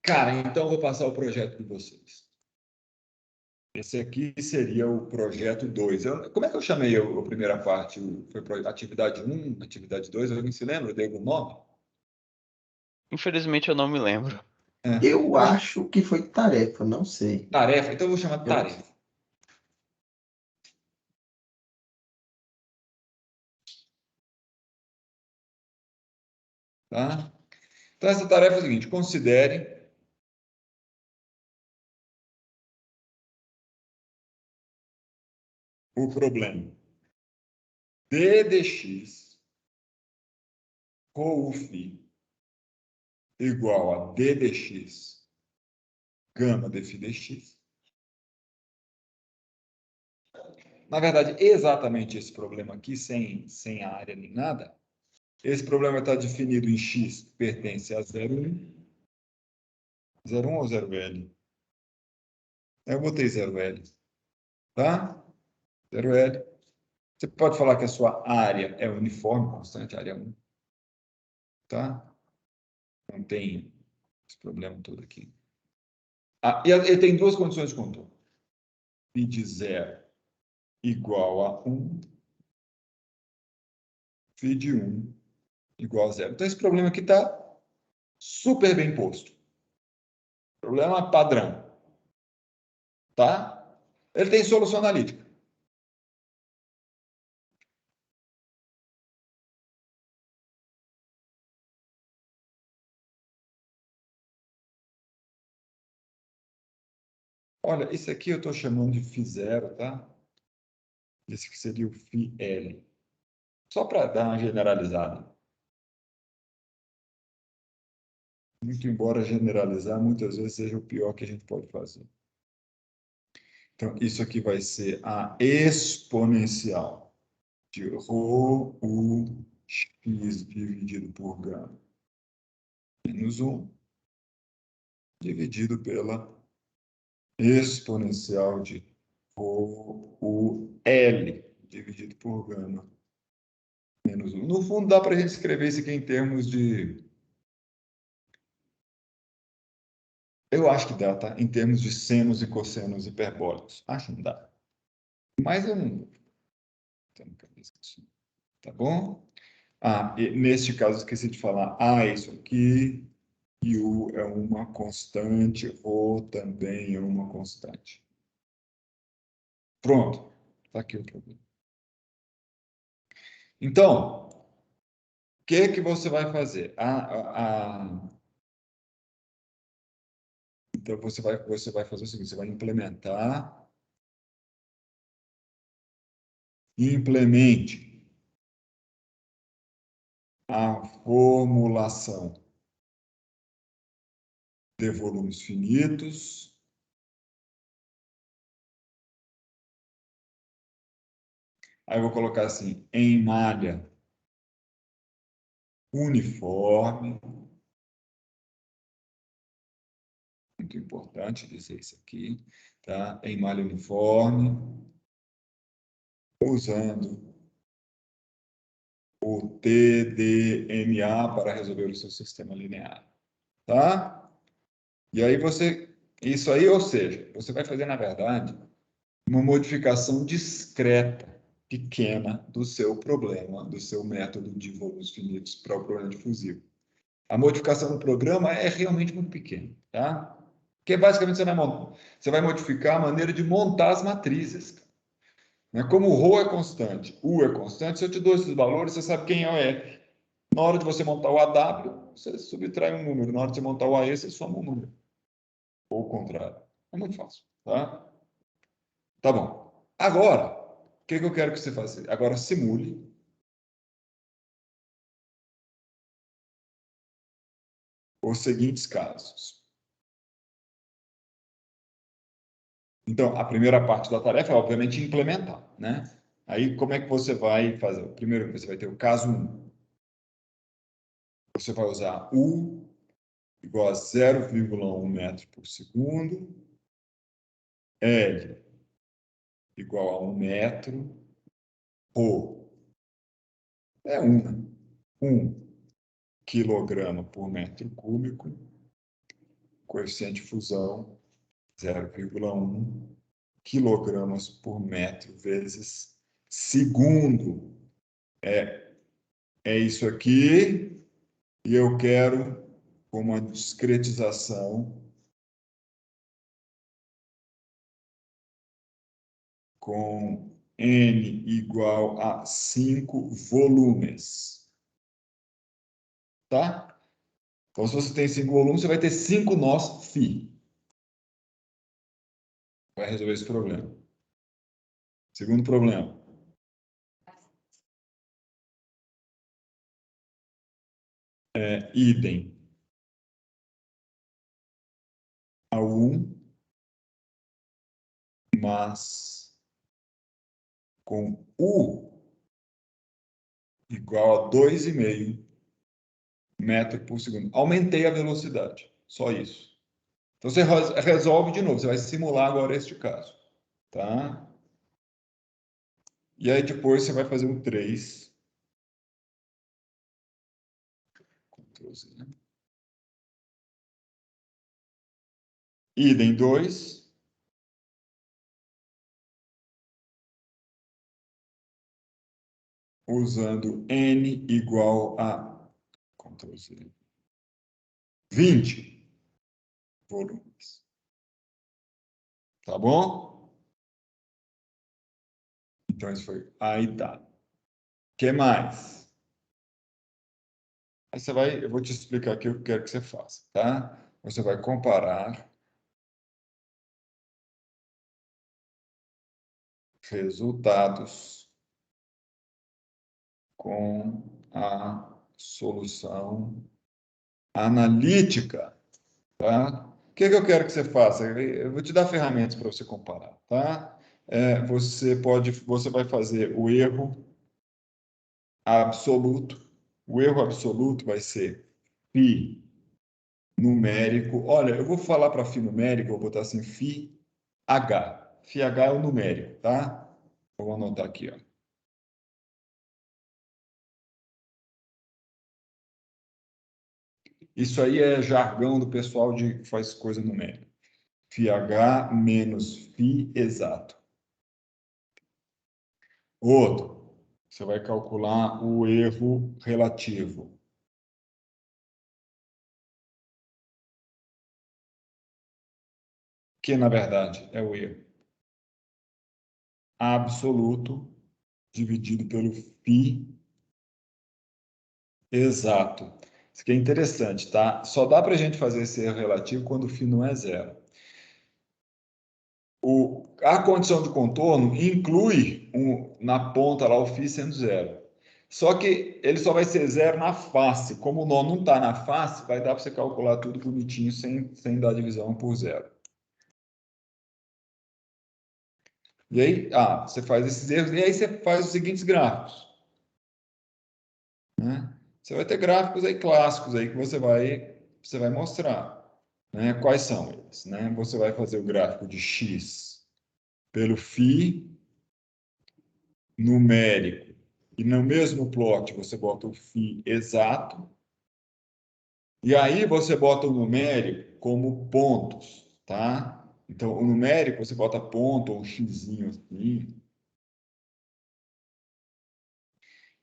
Speaker 1: Cara, então eu vou passar o projeto para vocês. Esse aqui seria o projeto 2. Como é que eu chamei a primeira parte? Foi atividade 1, atividade 2? Alguém se lembra? Dei algum nome?
Speaker 2: Infelizmente eu não me lembro.
Speaker 3: Eu
Speaker 1: Então,
Speaker 3: acho que foi tarefa, não sei.
Speaker 1: tarefa. Então eu vou chamar
Speaker 3: Eu,
Speaker 1: tarefa. Tá? Então essa tarefa é a seguinte: considere o problema d de x com φ igual a d de x gama de φ de x. Na verdade, exatamente esse problema aqui, sem a área nem nada. Esse problema está definido em x que pertence a 0,1. 0,1 ou 0L? Eu botei 0L, tá? 0L. Você pode falar que a sua área é uniforme, constante, área 1, tá? Não tem esse problema todo aqui. E tem duas condições de contorno. Φ de 0 igual a 1, φ de 1 igual a 0. Então, esse problema aqui está super bem posto. Problema padrão, tá? Ele tem solução analítica. Olha, isso aqui eu estou chamando de φ0, tá? Esse que seria o φL. Só para dar uma generalizada. Muito embora generalizar, muitas vezes seja o pior que a gente pode fazer. Então, isso aqui vai ser a exponencial de ρ u x dividido por gama menos 1, dividido pela exponencial de ρ u L dividido por gama menos 1. No fundo, dá para a gente escrever isso aqui em termos de... Eu acho que dá, tá? Em termos de senos e cossenos hiperbólicos. Acho que dá. Mas eu não... Tá bom? Neste caso, esqueci de falar. A é isso aqui. E U é uma constante. O também é uma constante. Pronto. Está aqui o problema. Então, o que você vai fazer? Então, você vai fazer o seguinte. Você vai implementar. Implemente a formulação de volumes finitos. Aí eu vou colocar assim, em malha uniforme. Muito importante dizer isso aqui, tá? Em malha uniforme, usando o TDMA para resolver o seu sistema linear, tá? E aí isso aí, ou seja, você vai fazer, na verdade, uma modificação discreta, pequena, do seu problema, do seu método de volumes finitos para o problema difusivo. A modificação do programa é realmente muito pequena, tá? Porque basicamente você vai modificar a maneira de montar as matrizes. Né? Como o ρ é constante, U é constante, se eu te dou esses valores, você sabe quem é o F. Na hora de você montar o AW, você subtrai um número. Na hora de você montar o AE, você soma um número. Ou o contrário. É muito fácil, tá? Tá bom. Agora, o que eu quero que você faça? Agora simule os seguintes casos. Então, a primeira parte da tarefa é, obviamente, implementar, né? Aí, como é que você vai fazer? Primeiro, você vai ter o caso 1. Você vai usar U igual a 0,1 metro por segundo, L igual a 1 metro, ρ é 1 quilograma por metro cúbico, coeficiente de fusão 0,1 quilogramas por metro vezes segundo. É isso aqui, e eu quero uma discretização com N igual a 5 volumes. Tá? Então, se você tem 5 volumes, você vai ter 5 nós φ. Vai resolver esse problema. Segundo problema. Idem a 1, mas com U igual a 2,5 metro por segundo. Aumentei a velocidade. Só isso. Então, você resolve de novo. Você vai simular agora este caso. Tá? E aí, depois, você vai fazer um 3. Ctrl+Z, né? Idem 2. Usando N igual a Ctrl+Z, 20 volumes. Tá bom? Então, isso foi aí tá. O que mais? Aí eu vou te explicar aqui o que eu quero que você faça, tá? Você vai comparar resultados com a solução analítica, tá? O que eu quero que você faça? Eu vou te dar ferramentas para você comparar, tá? Você vai fazer o erro absoluto. O erro absoluto vai ser φ numérico. Olha, eu vou falar para φ numérico, eu vou botar assim, φh. φh é o numérico, tá? Vou anotar aqui, ó. Isso aí é jargão do pessoal que faz coisa numérica. φh menos φ exato. Outro, você vai calcular o erro relativo. Que, na verdade, é o erro absoluto dividido pelo φ exato. Isso aqui é interessante, tá? Só dá para a gente fazer esse erro relativo quando o φ não é zero. A condição de contorno inclui na ponta lá o φ sendo zero. Só que ele só vai ser zero na face. Como o nó não está na face, vai dar para você calcular tudo bonitinho sem dar divisão por zero. E aí, você faz esses erros, e aí você faz os seguintes gráficos. Né? Você vai ter gráficos aí clássicos aí que você vai mostrar. Né? Quais são eles? Né? Você vai fazer o gráfico de x pelo φ numérico. E no mesmo plot você bota o φ exato. E aí você bota o numérico como pontos, tá? Então, o numérico você bota ponto ou um xizinho assim.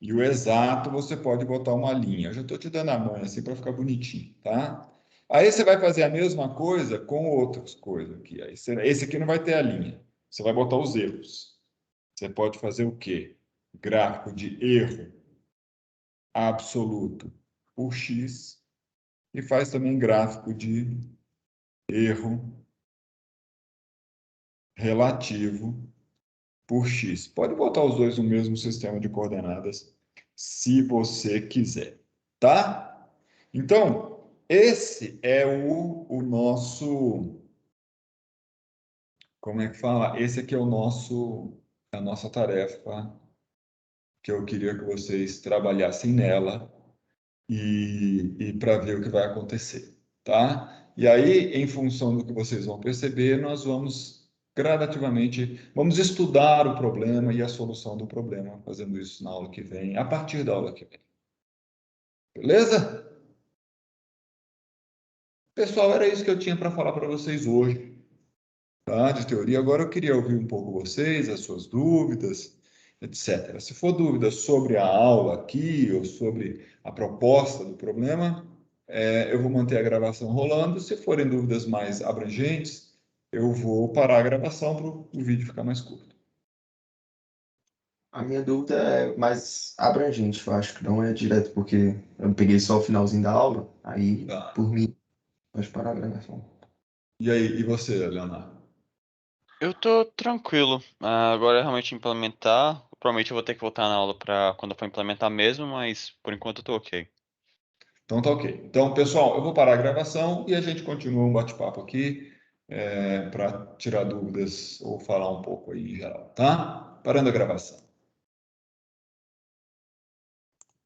Speaker 1: E o exato você pode botar uma linha. Eu já estou te dando a mão assim para ficar bonitinho, tá? Aí você vai fazer a mesma coisa com outras coisas aqui. Aí esse aqui não vai ter a linha. Você vai botar os erros. Você pode fazer o quê? Gráfico de erro absoluto por x e faz também gráfico de erro relativo por x. Pode botar os dois no mesmo sistema de coordenadas, se você quiser, tá? Então, esse é o nosso... Como é que fala? Esse aqui é a nossa tarefa, que eu queria que vocês trabalhassem nela e para ver o que vai acontecer, tá? E aí, em função do que vocês vão perceber, nós vamos gradativamente, vamos estudar o problema e a solução do problema, fazendo isso na aula que vem, a partir da aula que vem. Beleza? Pessoal, era isso que eu tinha para falar para vocês hoje, tá? De teoria. Agora eu queria ouvir um pouco vocês, as suas dúvidas, etc. Se for dúvidas sobre a aula aqui ou sobre a proposta do problema, eu vou manter a gravação rolando. Se forem dúvidas mais abrangentes, eu vou parar a gravação para o vídeo ficar mais curto.
Speaker 3: A minha dúvida é mais abrangente, eu acho que não é direto, porque eu peguei só o finalzinho da aula, aí,
Speaker 1: Tá.
Speaker 3: por mim, pode parar a gravação.
Speaker 1: E aí, e você, Leonardo?
Speaker 2: Eu tô tranquilo. Agora é realmente implementar. Provavelmente eu vou ter que voltar na aula pra quando eu for implementar mesmo, mas por enquanto eu tô ok.
Speaker 1: Então tá ok. Então, pessoal, eu vou parar a gravação e a gente continua um bate-papo aqui para tirar dúvidas ou falar um pouco aí em geral, tá? Parando a gravação.